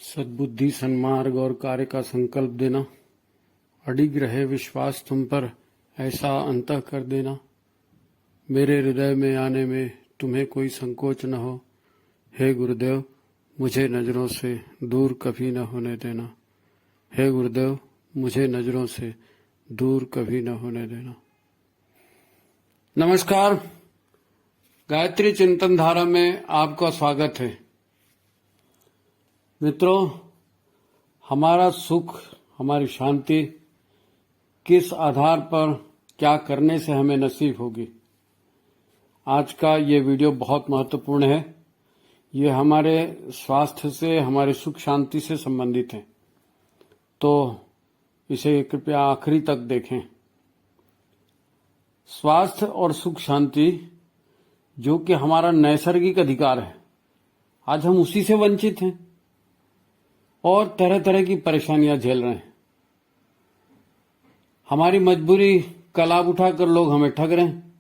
सद्बुद्धि, सन्मार्ग और कार्य का संकल्प देना, अडिग रहे विश्वास तुम पर, ऐसा अंतः कर देना। मेरे हृदय में आने में तुम्हें कोई संकोच न हो। हे गुरुदेव, मुझे नजरों से दूर कभी न होने देना। हे गुरुदेव, मुझे नजरों से दूर कभी न होने देना। नमस्कार, गायत्री चिंतन धारा में आपका स्वागत है। मित्रों, हमारा सुख, हमारी शांति किस आधार पर, क्या करने से हमें नसीब होगी। आज का ये वीडियो बहुत महत्वपूर्ण है। ये हमारे स्वास्थ्य से, हमारे सुख शांति से संबंधित है, तो इसे कृपया आखिरी तक देखें। स्वास्थ्य और सुख शांति जो कि हमारा नैसर्गिक अधिकार है, आज हम उसी से वंचित हैं और तरह तरह की परेशानियां झेल रहे हैं। हमारी मजबूरी का लाभ उठाकर लोग हमें ठग रहे हैं।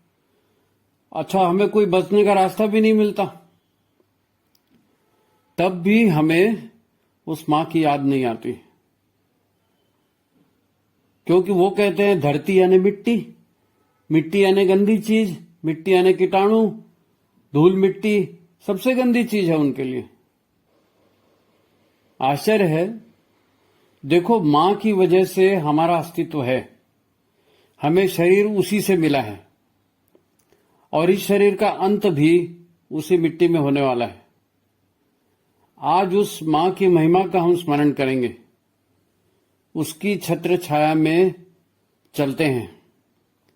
अच्छा, हमें कोई बचने का रास्ता भी नहीं मिलता, तब भी हमें उस मां की याद नहीं आती, क्योंकि वो कहते हैं धरती यानी मिट्टी, मिट्टी यानी गंदी चीज, मिट्टी यानी कीटाणु, धूल मिट्टी सबसे गंदी चीज है उनके लिए। आश्चर्य है, देखो, मां की वजह से हमारा अस्तित्व है, हमें शरीर उसी से मिला है और इस शरीर का अंत भी उसी मिट्टी में होने वाला है। आज उस मां की महिमा का हम स्मरण करेंगे, उसकी छत्र छाया में चलते हैं।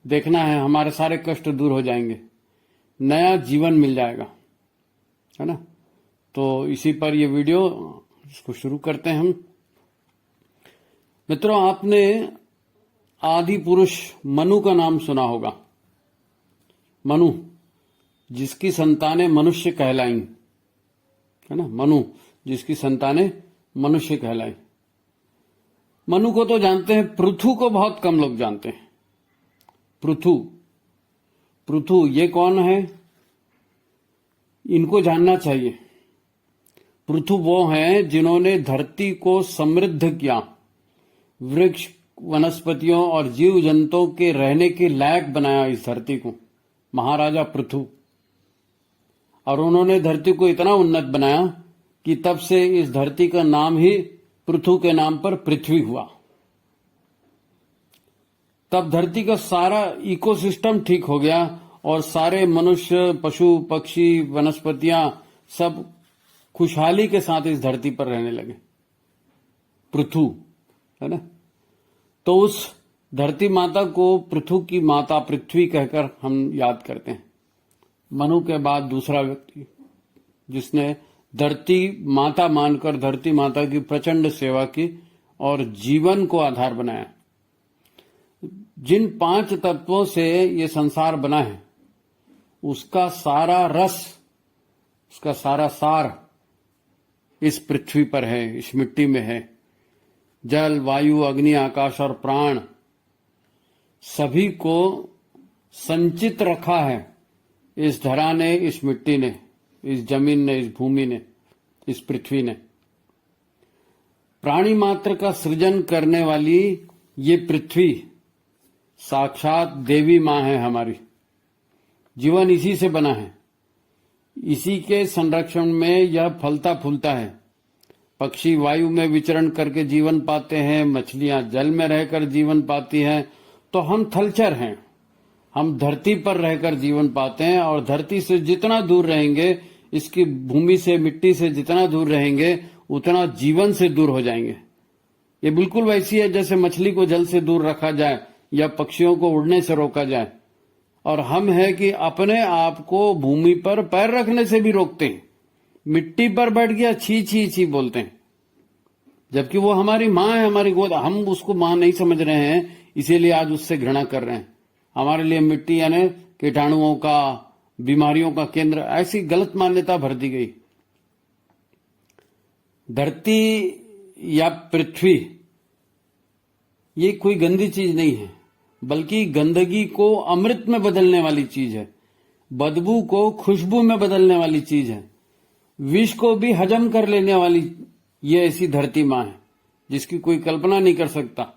देखना है हमारे सारे कष्ट दूर हो जाएंगे, नया जीवन मिल जाएगा, है ना। तो इसी पर ये वीडियो, इसको शुरू करते हैं हम। मित्रों, आपने आदि पुरुष मनु का नाम सुना होगा। मनु, जिसकी संतानें मनुष्य कहलाई, है ना। मनु, जिसकी संतानें मनुष्य कहलाई। मनु को तो जानते हैं, पृथु को बहुत कम लोग जानते हैं। पृथु ये कौन है, इनको जानना चाहिए। पृथु वो हैं जिन्होंने धरती को समृद्ध किया, वृक्ष, वनस्पतियों और जीव जंतुओं के रहने के लायक बनाया इस धरती को, महाराजा पृथु। और उन्होंने धरती को इतना उन्नत बनाया कि तब से इस धरती का नाम ही पृथु के नाम पर पृथ्वी हुआ। तब धरती का सारा इकोसिस्टम ठीक हो गया और सारे मनुष्य, पशु, पक्षी, वनस्पतियां सब खुशहाली के साथ इस धरती पर रहने लगे। पृथु, है ना। तो उस धरती माता को पृथु की माता पृथ्वी कहकर हम याद करते हैं। मनु के बाद दूसरा व्यक्ति जिसने धरती माता मानकर धरती माता की प्रचंड सेवा की और जीवन को आधार बनाया। जिन 5 तत्वों से ये संसार बना है, उसका सारा रस, उसका सारा सार इस पृथ्वी पर है, इस मिट्टी में है। जल, वायु, अग्नि, आकाश और प्राण सभी को संचित रखा है इस धरा ने, इस मिट्टी ने, इस जमीन ने, इस भूमि ने, इस पृथ्वी ने। प्राणी मात्र का सृजन करने वाली ये पृथ्वी साक्षात देवी मां है हमारी। जीवन इसी से बना है, इसी के संरक्षण में यह फलता फूलता है। पक्षी वायु में विचरण करके जीवन पाते हैं, मछलियां जल में रहकर जीवन पाती हैं, तो हम थलचर हैं, हम धरती पर रहकर जीवन पाते हैं। और धरती से जितना दूर रहेंगे, इसकी भूमि से, मिट्टी से जितना दूर रहेंगे, उतना जीवन से दूर हो जाएंगे। ये बिल्कुल वैसी है जैसे मछली को जल से दूर रखा जाए या पक्षियों को उड़ने से रोका जाए। और हम है कि अपने आप को भूमि पर पैर रखने से भी रोकते हैं। मिट्टी पर बैठ गया, छी छी छी बोलते हैं, जबकि वो हमारी मां है, हमारी गोद। हम उसको मां नहीं समझ रहे हैं, इसीलिए आज उससे घृणा कर रहे हैं। हमारे लिए मिट्टी यानी कीटाणुओं का, बीमारियों का केंद्र, ऐसी गलत मान्यता भर दी गई। धरती या पृथ्वी ये कोई गंदी चीज नहीं है, बल्कि गंदगी को अमृत में बदलने वाली चीज है, बदबू को खुशबू में बदलने वाली चीज है, विष को भी हजम कर लेने वाली ये ऐसी धरती माँ है जिसकी कोई कल्पना नहीं कर सकता।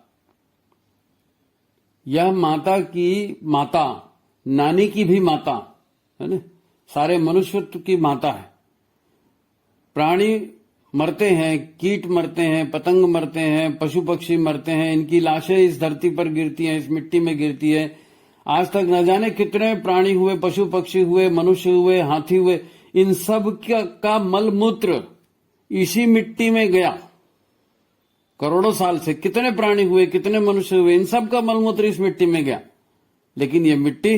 यह माता की माता, नानी की भी माता है ना, सारे मनुष्यत्व की माता है। प्राणी मरते हैं, कीट मरते हैं, पतंग मरते हैं, पशु पक्षी मरते हैं, इनकी लाशें इस धरती पर गिरती हैं, इस मिट्टी में गिरती है। आज तक न जाने कितने प्राणी हुए, पशु पक्षी हुए, मनुष्य हुए, हाथी हुए, इन सब का मल मूत्र इसी मिट्टी में गया। करोड़ों साल से कितने प्राणी हुए, कितने मनुष्य हुए, इन सब का मलमूत्र इस मिट्टी में गया। लेकिन ये मिट्टी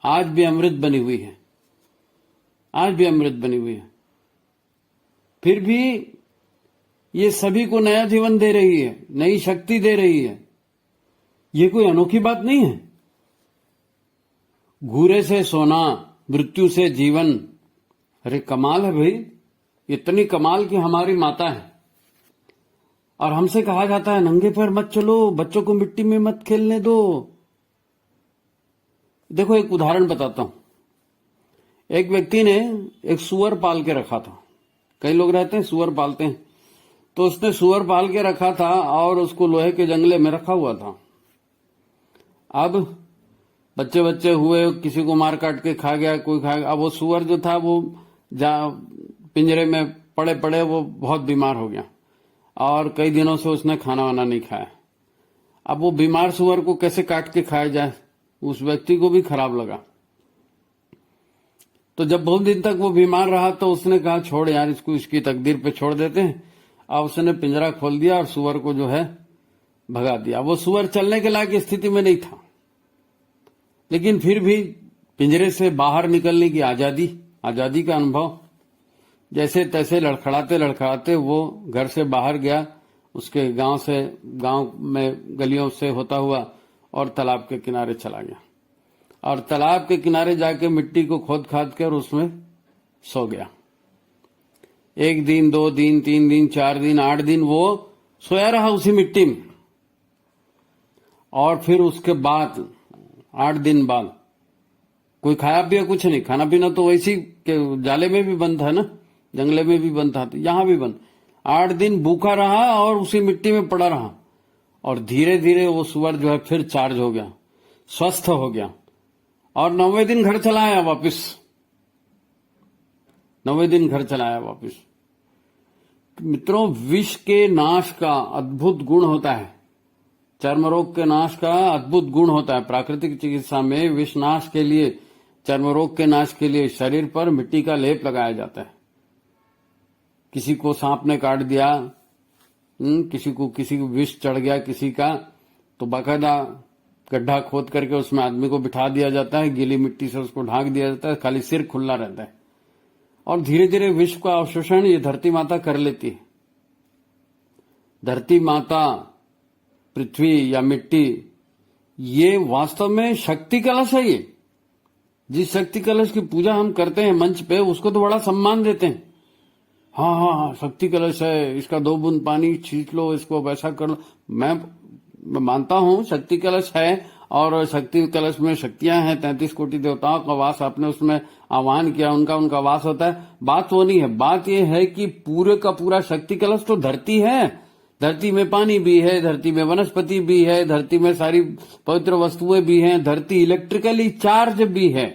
आज भी अमृत बनी हुई है, आज भी अमृत बनी हुई है। फिर भी ये सभी को नया जीवन दे रही है, नई शक्ति दे रही है। ये कोई अनोखी बात नहीं है। घूरे से सोना, मृत्यु से जीवन। अरे कमाल है भाई, इतनी कमाल की हमारी माता है। और हमसे कहा जाता है नंगे पैर मत चलो, बच्चों को मिट्टी में मत खेलने दो। देखो एक उदाहरण बताता हूं। एक व्यक्ति ने एक सुअर पाल के रखा था। कई लोग रहते हैं सुअर पालते हैं, तो उसने सुअर पाल के रखा था और उसको लोहे के जंगले में रखा हुआ था। अब बच्चे बच्चे हुए, किसी को मार काट के खा गया, कोई खा गया। अब वो सुअर जो था वो पिंजरे में पड़े पड़े वो बहुत बीमार हो गया और कई दिनों से उसने खाना वाना नहीं खाया। अब वो बीमार सुअर को कैसे काट के खाया जाए, उस व्यक्ति को भी खराब लगा। तो जब बहुत दिन तक वो बीमार रहा तो उसने कहा छोड़ यार, इसको इसकी तकदीर पे छोड़ देते हैं। अब उसने पिंजरा खोल दिया और सुअर को जो है भगा दिया। वो सुअर चलने के लायक स्थिति में नहीं था, लेकिन फिर भी पिंजरे से बाहर निकलने की आजादी का अनुभव, जैसे तैसे लड़खड़ाते लड़खड़ाते वो घर से बाहर गया, उसके गांव में गलियों से होता हुआ और तालाब के किनारे चला गया। और तालाब के किनारे जाके मिट्टी को खोद खाद कर उसमें सो गया। 1 दिन, 2 दिन, 3 दिन, 4 दिन, 8 दिन वो सोया रहा उसी मिट्टी में। और फिर उसके बाद 8 दिन बाद कोई खाया पिया कुछ नहीं। खाना पीना तो वैसी जाले में भी बंद था ना, जंगले में भी बंद था, तो यहां भी बंद। 8 दिन भूखा रहा और उसी मिट्टी में पड़ा रहा। और धीरे धीरे वो सुअर जो है फिर चार्ज हो गया, स्वस्थ हो गया और 9वें दिन घर चला आया वापिस। 9वें दिन घर चला आया वापिस। मित्रों, विष के नाश का अद्भुत गुण होता है, चर्म रोग के नाश का अद्भुत गुण होता है। प्राकृतिक चिकित्सा में विष नाश के लिए, चर्म रोग के नाश के लिए शरीर पर मिट्टी का लेप लगाया जाता है। किसी को सांप ने काट दिया, किसी को विष चढ़ गया किसी का, तो बाकायदा गड्ढा खोद करके उसमें आदमी को बिठा दिया जाता है, गीली मिट्टी से उसको ढांक दिया जाता है, खाली सिर खुला रहता है। और धीरे धीरे विष का अवशोषण ये धरती माता कर लेती है। धरती माता, पृथ्वी या मिट्टी, ये वास्तव में शक्ति कलश है। ये जिस शक्ति कलश की पूजा हम करते हैं मंच पे, उसको तो बड़ा सम्मान देते हैं। हाँ, शक्ति कलश है, इसका 2 बूंद पानी छींच लो, इसको वैसा कर लो। मैं मानता हूं शक्ति कलश है और शक्ति कलश में शक्तियां हैं, 33 कोटि देवताओं का वास, आपने उसमें आह्वान किया, उनका वास होता है। बात वो नहीं है, बात ये है कि पूरे का पूरा शक्ति कलश तो धरती है। धरती में पानी भी है, धरती में वनस्पति भी है, धरती में सारी पवित्र वस्तुएं भी हैं, धरती इलेक्ट्रिकली चार्ज भी है।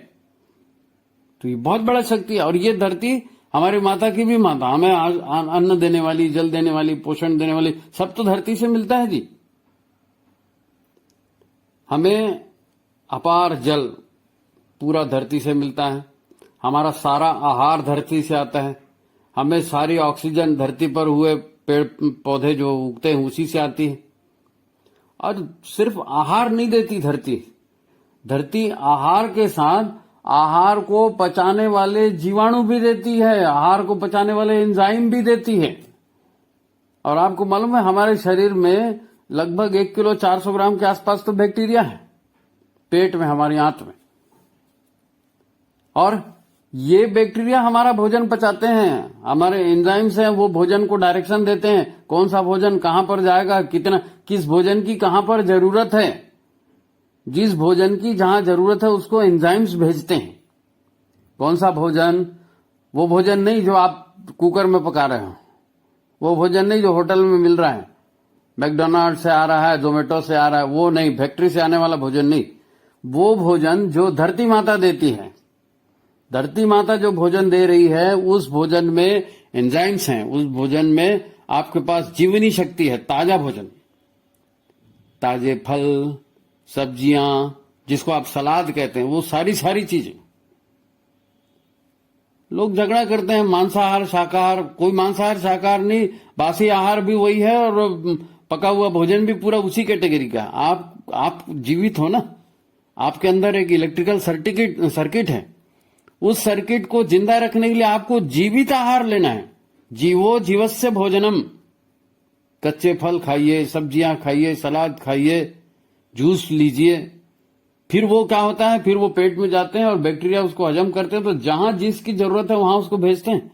तो ये बहुत बड़ा शक्ति है। और ये धरती हमारी माता की भी माता, हमें अन्न देने वाली, जल देने वाली, पोषण देने वाली, सब तो धरती से मिलता है जी। हमें अपार जल पूरा धरती से मिलता है, हमारा सारा आहार धरती से आता है, हमें सारी ऑक्सीजन धरती पर हुए पेड़ पौधे जो उगते हैं उसी से आती है। और सिर्फ आहार नहीं देती धरती आहार के साथ आहार को पचाने वाले जीवाणु भी देती है, आहार को पचाने वाले एंजाइम भी देती है। और आपको मालूम है हमारे शरीर में लगभग 1 किलो 400 ग्राम के आसपास तो बैक्टीरिया है पेट में, हमारी आंत में। और ये बैक्टीरिया हमारा भोजन पचाते हैं, हमारे एंजाइम्स हैं, वो भोजन को डायरेक्शन देते हैं, कौन सा भोजन कहां पर जाएगा, किस भोजन की कहां पर जरूरत है। जिस भोजन की जहां जरूरत है उसको एंजाइम्स भेजते हैं। कौन सा भोजन, वो भोजन नहीं जो आप कुकर में पका रहे हो, वो भोजन नहीं जो होटल में मिल रहा है, मैकडोनाल्ड से आ रहा है, जोमेटो से आ रहा है, वो नहीं, फैक्ट्री से आने वाला भोजन नहीं। वो भोजन जो धरती माता देती है, धरती माता जो भोजन दे रही है, उस भोजन में एंजाइम्स हैं, उस भोजन में आपके पास जीवनी शक्ति है। ताजा भोजन, ताजे फल, सब्जियां, जिसको आप सलाद कहते हैं, वो सारी चीजें। लोग झगड़ा करते हैं मांसाहार शाकाहार, कोई मांसाहार शाकाहार नहीं, बासी आहार भी वही है और पका हुआ भोजन भी पूरा उसी कैटेगरी का। आप जीवित हो ना, आपके अंदर एक इलेक्ट्रिकल सर्किट है, उस सर्किट को जिंदा रखने के लिए आपको जीवित आहार लेना है। जीवो जीवस्य भोजनम, कच्चे फल खाइए, सब्जियां खाइए, सलाद खाइए, जूस लीजिए। फिर वो क्या होता है, फिर वो पेट में जाते हैं और बैक्टीरिया उसको हजम करते हैं, तो जहां जिसकी जरूरत है वहां उसको भेजते हैं।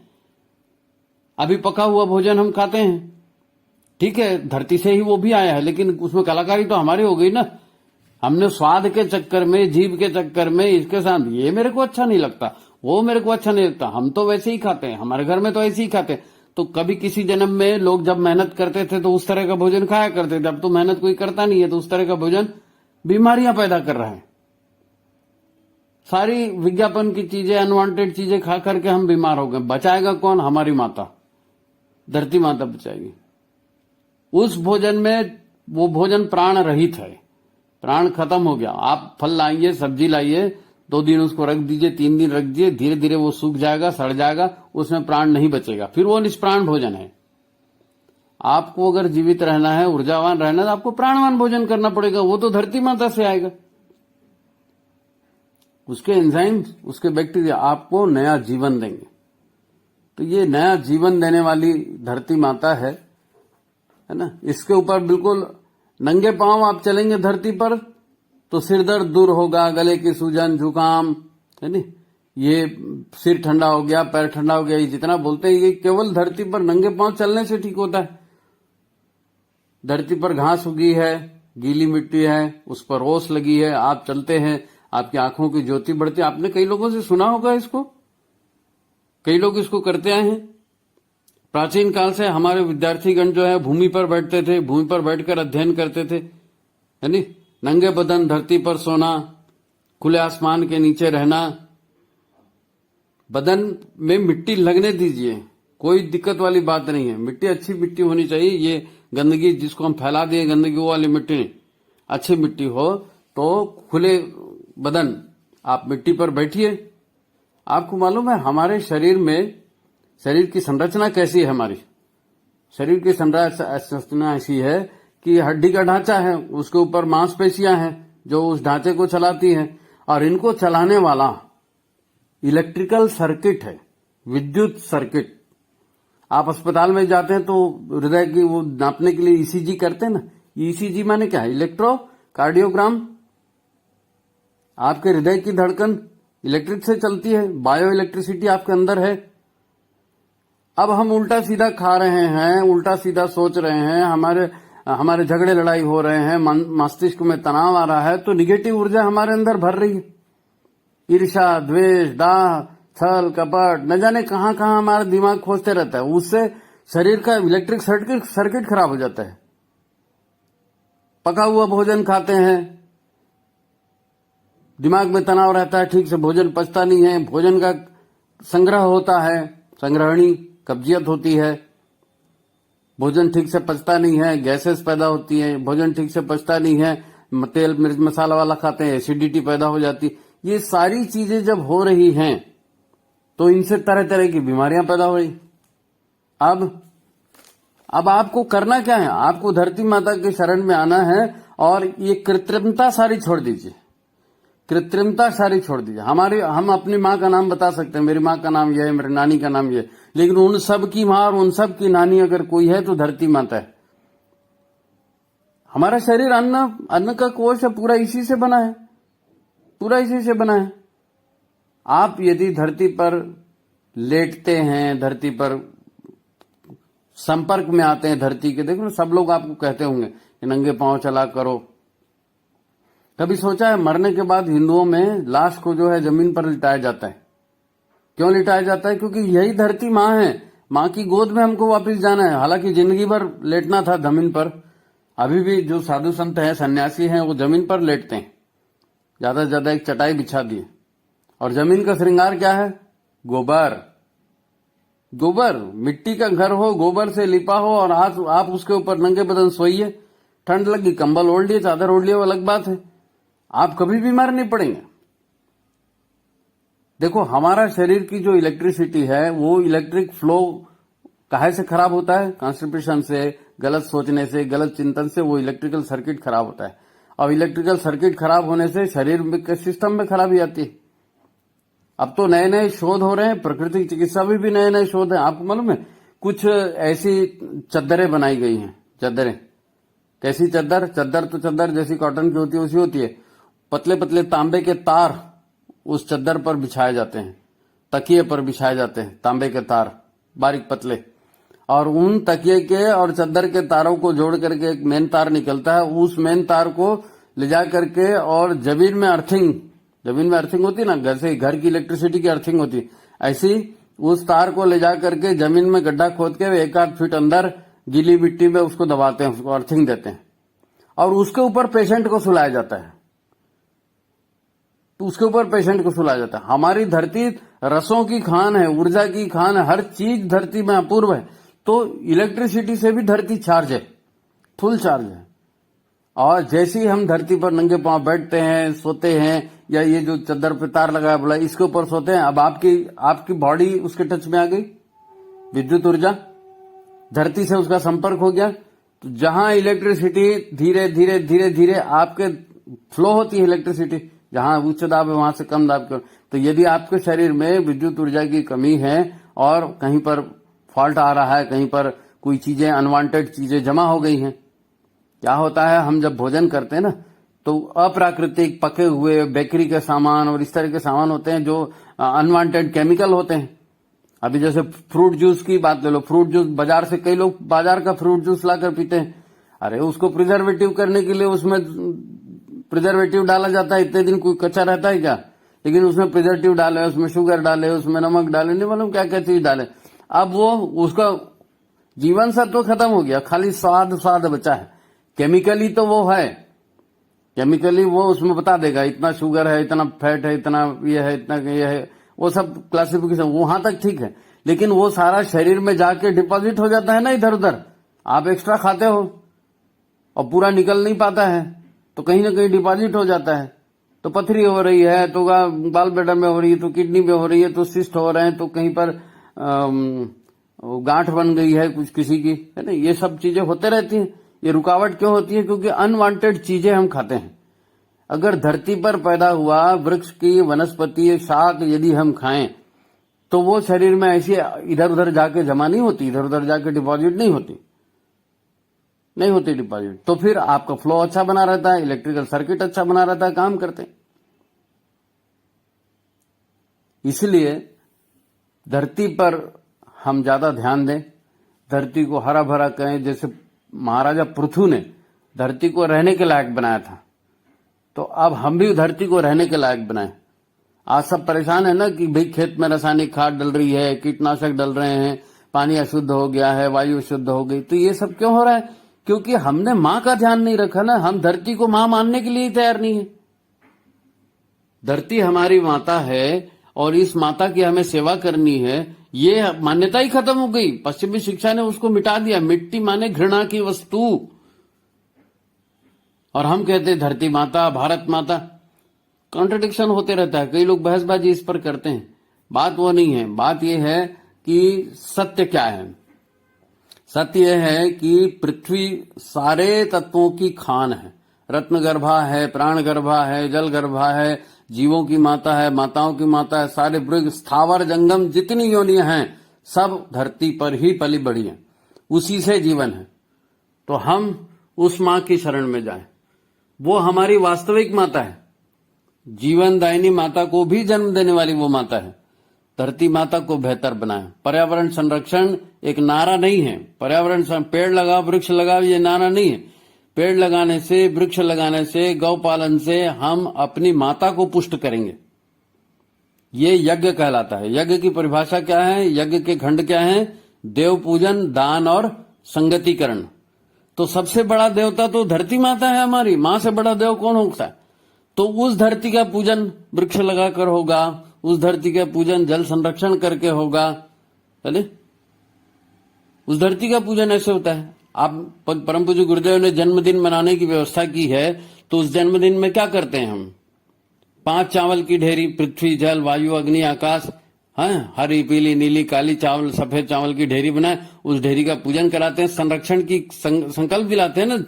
अभी पका हुआ भोजन हम खाते हैं, ठीक है, धरती से ही वो भी आया है, लेकिन उसमें कलाकारी तो हमारी हो गई ना। हमने स्वाद के चक्कर में, जीभ के चक्कर में, इसके साथ ये मेरे को अच्छा नहीं लगता, वो मेरे को अच्छा नहीं लगता, हम तो वैसे ही खाते हैं, हमारे घर में तो ऐसे ही खाते हैं। तो कभी किसी जन्म में लोग जब मेहनत करते थे तो उस तरह का भोजन खाया करते थे। अब तो मेहनत कोई करता नहीं है, तो उस तरह का भोजन बीमारियां पैदा कर रहा है। सारी विज्ञापन की चीजें, अनवांटेड चीजें खा करके हम बीमार हो गए। बचाएगा कौन? हमारी माता, धरती माता बचाएगी। उस भोजन में, वो भोजन प्राण रहित है, प्राण खत्म हो गया। आप फल लाइए, सब्जी लाइए, 2 दिन उसको रख दीजिए, 3 दिन रख दीजिए, धीरे धीरे वो सूख जाएगा, सड़ जाएगा, उसमें प्राण नहीं बचेगा, फिर वो निष्प्राण भोजन है। आपको अगर जीवित रहना है, ऊर्जावान रहना है, तो आपको प्राणवान भोजन करना पड़ेगा। वो तो धरती माता से आएगा, उसके एंजाइम, उसके बैक्टीरिया आपको नया जीवन देंगे। तो ये नया जीवन देने वाली धरती माता है ना। इसके ऊपर बिल्कुल नंगे पांव आप चलेंगे धरती पर तो सिर दर्द दूर होगा, गले की सूजन, जुकाम, है नी, ये सिर ठंडा हो गया, पैर ठंडा हो गया, ये जितना बोलते हैं ये केवल धरती पर नंगे पांव चलने से ठीक होता है। धरती पर घास उगी है, गीली मिट्टी है, उस पर ओस लगी है, आप चलते हैं, आपकी आंखों की ज्योति बढ़ती है। आपने कई लोगों से सुना होगा इसको, कई लोग इसको करते आए हैं। प्राचीन काल से हमारे विद्यार्थीगण जो है भूमि पर बैठते थे, भूमि पर बैठकर अध्ययन करते थे, है नी। नंगे बदन धरती पर सोना, खुले आसमान के नीचे रहना, बदन में मिट्टी लगने दीजिए, कोई दिक्कत वाली बात नहीं है। मिट्टी अच्छी मिट्टी होनी चाहिए, ये गंदगी जिसको हम फैला दिए, गंदगी वो वाली मिट्टी नहीं, अच्छी मिट्टी हो। तो खुले बदन आप मिट्टी पर बैठिए। आपको मालूम है हमारे शरीर में, शरीर की संरचना कैसी है? हमारी शरीर की संरचना ऐसी है कि हड्डी का ढांचा है, उसके ऊपर मांसपेशियां हैं जो उस ढांचे को चलाती हैं, और इनको चलाने वाला इलेक्ट्रिकल सर्किट है, विद्युत सर्किट। आप अस्पताल में जाते हैं तो हृदय की वो नापने के लिए ईसीजी करते हैं ना। ईसीजी माने क्या है? इलेक्ट्रोकार्डियोग्राम। आपके हृदय की धड़कन इलेक्ट्रिक से चलती है, बायो इलेक्ट्रिसिटी आपके अंदर है। अब हम उल्टा सीधा खा रहे हैं, उल्टा सीधा सोच रहे हैं, हमारे झगड़े लड़ाई हो रहे हैं, मस्तिष्क में तनाव आ रहा है, तो निगेटिव ऊर्जा हमारे अंदर भर रही है। ईर्ष्या, द्वेष, दाह, छल, कपट, न जाने कहां कहां हमारा दिमाग खोजते रहता है। उससे शरीर का इलेक्ट्रिक सर्किट खराब हो जाता है। पका हुआ भोजन खाते हैं, दिमाग में तनाव रहता है, ठीक से भोजन पचता नहीं है, भोजन का संग्रह होता है, संग्रहणी कब्जियत होती है, भोजन ठीक से पचता नहीं है, गैसेस पैदा होती है, भोजन ठीक से पचता नहीं है, तेल मिर्च मसाला वाला खाते हैं, एसिडिटी पैदा हो जाती। ये सारी चीजें जब हो रही हैं तो इनसे तरह तरह की बीमारियां पैदा हो रही। अब आपको करना क्या है? आपको धरती माता के शरण में आना है और ये कृत्रिमता सारी छोड़ दीजिए, कृत्रिमता सारी छोड़ दीजिए। हम अपनी माँ का नाम बता सकते हैं, मेरी माँ का नाम यह है, मेरी नानी का नाम यह है, लेकिन उन सब की माँ और उन सब की नानी अगर कोई है तो धरती माता है। हमारा शरीर अन्न का कोश है, पूरा इसी से बना है, पूरा इसी से बना है। आप यदि धरती पर लेटते हैं, धरती पर संपर्क में आते हैं धरती के, देखो सब लोग आपको कहते होंगे कि नंगे पांव चला करो। कभी सोचा है मरने के बाद हिंदुओं में लाश को जो है जमीन पर लिटाया जाता है? क्यों लिटाया जाता है? क्योंकि यही धरती माँ है, माँ की गोद में हमको वापस जाना है। हालांकि जिंदगी भर लेटना था जमीन पर। अभी भी जो साधु संत हैं, सन्यासी हैं, वो जमीन पर लेटते हैं। ज्यादा से ज्यादा एक चटाई बिछा दिए। और जमीन का श्रृंगार क्या है? गोबर। गोबर, मिट्टी का घर हो, गोबर से लिपा हो, और आप उसके ऊपर नंगे बदन सोइए। ठंड लगी, कंबल ओढ़ लिए, चादर ओढ़ लिए, वो अलग बात है। आप कभी बीमार नहीं पड़ेंगे। देखो, हमारा शरीर की जो इलेक्ट्रिसिटी है, वो इलेक्ट्रिक फ्लो काहे से खराब होता है? कॉन्स्टिपेशन से, गलत सोचने से, गलत चिंतन से वो इलेक्ट्रिकल सर्किट खराब होता है। अब इलेक्ट्रिकल सर्किट खराब होने से शरीर के सिस्टम में खराबी आती है। अब तो नए नए शोध हो रहे हैं, प्रकृति चिकित्सा में भी नए नए शोध हैं। आपको मालूम है, कुछ ऐसी चद्दरें बनाई गई हैं। चद्दरें कैसी? चद्दर तो चद्दर जैसी कॉटन की होती है, उसी होती है। पतले पतले तांबे के तार उस चद्दर पर बिछाए जाते हैं, तकिए पर बिछाए जाते हैं, तांबे के तार बारीक पतले। और उन तकिए के और चद्दर के तारों को जोड़ करके एक मेन तार निकलता है। उस मेन तार को ले जा करके और जमीन में अर्थिंग होती है ना, जैसे घर की इलेक्ट्रिसिटी की अर्थिंग होती है, ऐसी उस तार को ले जा करके जमीन में गड्ढा खोद के 1-8 फीट अंदर गीली मिट्टी में उसको दबाते हैं, उसको अर्थिंग देते हैं। और उसके ऊपर पेशेंट को सुलाया जाता है। हमारी धरती रसों की खान है, ऊर्जा की खान है, हर चीज धरती में अपूर्व है। तो इलेक्ट्रिसिटी से भी धरती चार्ज है, फुल चार्ज है। और जैसे ही हम धरती पर नंगे पांव बैठते हैं, सोते हैं, या ये जो चद्दर पे तार लगाया बोला, इसके ऊपर सोते हैं, अब आपकी बॉडी उसके टच में आ गई। विद्युत ऊर्जा धरती से उसका संपर्क हो गया। तो जहां इलेक्ट्रिसिटी धीरे धीरे धीरे धीरे आपके फ्लो होती है, इलेक्ट्रिसिटी जहां उच्च दाब है वहां से कम दाब की। तो यदि आपके शरीर में विद्युत ऊर्जा की कमी है और कहीं पर फॉल्ट आ रहा है, कहीं पर कोई चीजें, अनवांटेड चीजें जमा हो गई हैं, क्या होता है, हम जब भोजन करते हैं ना, तो अप्राकृतिक पके हुए बेकरी के सामान और इस तरह के सामान होते हैं जो अनवांटेड केमिकल होते हैं। अभी जैसे फ्रूट जूस की बात ले लो। फ्रूट जूस बाजार से, कई लोग बाजार का फ्रूट जूस लाकर पीते हैं। अरे उसको प्रिजर्वेटिव करने के लिए उसमें प्रिजर्वेटिव डाला जाता है। इतने दिन कोई कच्चा रहता है क्या? लेकिन उसमें प्रिजर्वेटिव डाले, उसमें शुगर डाले, उसमें नमक डाले, नहीं मालूम क्या क्या चीज डाले। अब वो उसका जीवन सत्व खत्म हो गया, खाली स्वाद बचा है। केमिकली तो वो है, केमिकली वो उसमें बता देगा इतना शुगर है, इतना फैट है, इतना ये है, इतना ये है, वो सब क्लासिफिकेशन वहां तक ठीक है। लेकिन वो सारा शरीर में जाके डिपॉजिट हो जाता है ना इधर उधर। आप एक्स्ट्रा खाते हो और पूरा निकल नहीं पाता है, तो कहीं ना कहीं डिपॉजिट हो जाता है। तो पथरी हो रही है, तो बाल ब्लैडर में हो रही है, तो किडनी में हो रही है, तो सिस्ट हो रहे हैं, तो कहीं पर गांठ बन गई है कुछ किसी की, है ना। ये सब चीजें होते रहती हैं। ये रुकावट क्यों होती है? क्योंकि अनवांटेड चीजें हम खाते हैं। अगर धरती पर पैदा हुआ वृक्ष की वनस्पति शाक यदि हम खाएं, तो वो शरीर में ऐसी इधर उधर जाके जमा नहीं होती, इधर उधर जाके डिपॉजिट नहीं होती डिपॉजिट। तो फिर आपका फ्लो अच्छा बना रहता है, इलेक्ट्रिकल सर्किट अच्छा बना रहता है, काम करते हैं। इसलिए धरती पर हम ज्यादा ध्यान दें, धरती को हरा भरा करें। जैसे महाराजा पृथु ने धरती को रहने के लायक बनाया था, तो अब हम भी धरती को रहने के लायक बनाएं। आज सब परेशान है ना कि भाई खेत में रासायनिक खाद डल रही है, कीटनाशक डल रहे हैं, पानी अशुद्ध हो गया है, वायु अशुद्ध हो गई। तो ये सब क्यों हो रहा है? क्योंकि हमने माँ का ध्यान नहीं रखा ना। हम धरती को माँ मानने के लिए ही तैयार नहीं है। धरती हमारी माता है और इस माता की हमें सेवा करनी है, ये मान्यता ही खत्म हो गई। पश्चिमी शिक्षा ने उसको मिटा दिया। मिट्टी माने घृणा की वस्तु। और हम कहते हैं धरती माता, भारत माता। कॉन्ट्रडिक्शन होते रहता है। कई लोग बहसबाजी इस पर करते हैं। बात वो नहीं है। बात यह है कि सत्य क्या है। सत्य यह है कि पृथ्वी सारे तत्वों की खान है। रत्न गर्भा है, प्राण गर्भा है, जल गर्भा है, जीवों की माता है, माताओं की माता है। सारे मृग, स्थावर, जंगम जितनी योनियां हैं सब धरती पर ही पली बढ़ी हैं, उसी से जीवन है। तो हम उस मां की शरण में जाएं। वो हमारी वास्तविक माता है। जीवन दायिनी माता को भी जन्म देने वाली वो माता है। धरती माता को बेहतर बनाए। पर्यावरण संरक्षण एक नारा नहीं है। पर्यावरण पेड़ लगाओ, वृक्ष लगाओ, ये नारा नहीं है। पेड़ लगाने से, वृक्ष लगाने से, गौपालन से हम अपनी माता को पुष्ट करेंगे। ये यज्ञ कहलाता है। यज्ञ की परिभाषा क्या है? यज्ञ के खंड क्या है? देव पूजन, दान और संगतिकरण। तो सबसे बड़ा देवता तो धरती माता है हमारी, मां से बड़ा देव कौन होता है? तो उस धरती का पूजन वृक्ष लगाकर होगा, उस धरती का पूजन जल संरक्षण करके होगा, चले उस धरती का पूजन ऐसे होता है। आप परम पूज्य गुरुदेव ने जन्मदिन मनाने की व्यवस्था की है, तो उस जन्मदिन में क्या करते हैं हम? 5 चावल की ढेरी, पृथ्वी, जल, वायु, अग्नि, आकाश, हरी, पीली, नीली, काली चावल, सफेद चावल की ढेरी बनाए, उस ढेरी का पूजन कराते हैं, संरक्षण की संकल्प दिलाते हैं ना।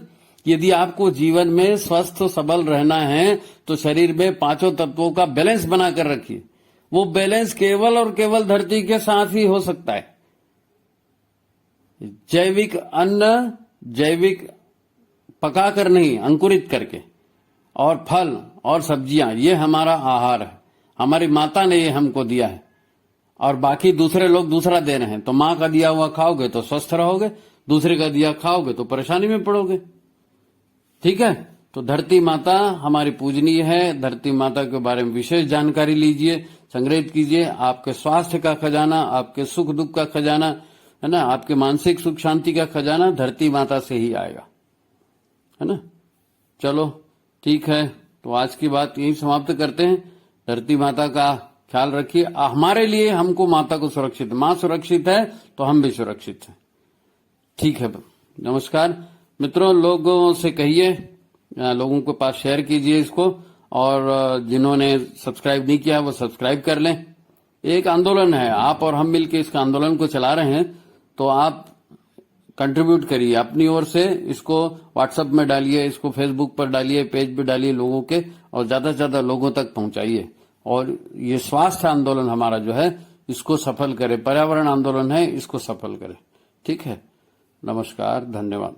यदि आपको जीवन में स्वस्थ सबल रहना है तो शरीर में 5 तत्वों का बैलेंस बनाकर रखिए। वो बैलेंस केवल और केवल धरती के साथ ही हो सकता है। जैविक अन्न, जैविक पकाकर नहीं, अंकुरित करके, और फल और सब्जियां, ये हमारा आहार है। हमारी माता ने ये हमको दिया है, और बाकी दूसरे लोग दूसरा दे रहे हैं। तो मां का दिया हुआ खाओगे तो स्वस्थ रहोगे, दूसरे का दिया खाओगे तो परेशानी में पड़ोगे। ठीक है, तो धरती माता हमारी पूजनीय है। धरती माता के बारे में विशेष जानकारी लीजिए, संग्रहित कीजिए। आपके स्वास्थ्य का खजाना, आपके सुख दुख का खजाना, है ना, आपके मानसिक सुख शांति का खजाना धरती माता से ही आएगा, है ना। चलो ठीक है, तो आज की बात यही समाप्त करते हैं। धरती माता का ख्याल रखिए। हमारे लिए हमको माता को सुरक्षित, मां सुरक्षित है तो हम भी सुरक्षित हैं। ठीक है, नमस्कार मित्रों। लोगों से कहिए, लोगों के पास शेयर कीजिए इसको, और जिन्होंने सब्सक्राइब नहीं किया वो सब्सक्राइब कर लें। एक आंदोलन है, आप और हम मिलकर इस आंदोलन को चला रहे हैं, तो आप कंट्रीब्यूट करिए अपनी ओर से। इसको व्हाट्सएप में डालिए, इसको फेसबुक पर डालिए, पेज पे डालिए लोगों के, और ज्यादा से ज्यादा लोगों तक पहुंचाइए। और ये स्वास्थ्य आंदोलन हमारा जो है इसको सफल करे, पर्यावरण आंदोलन है, इसको सफल करे। ठीक है, नमस्कार, धन्यवाद।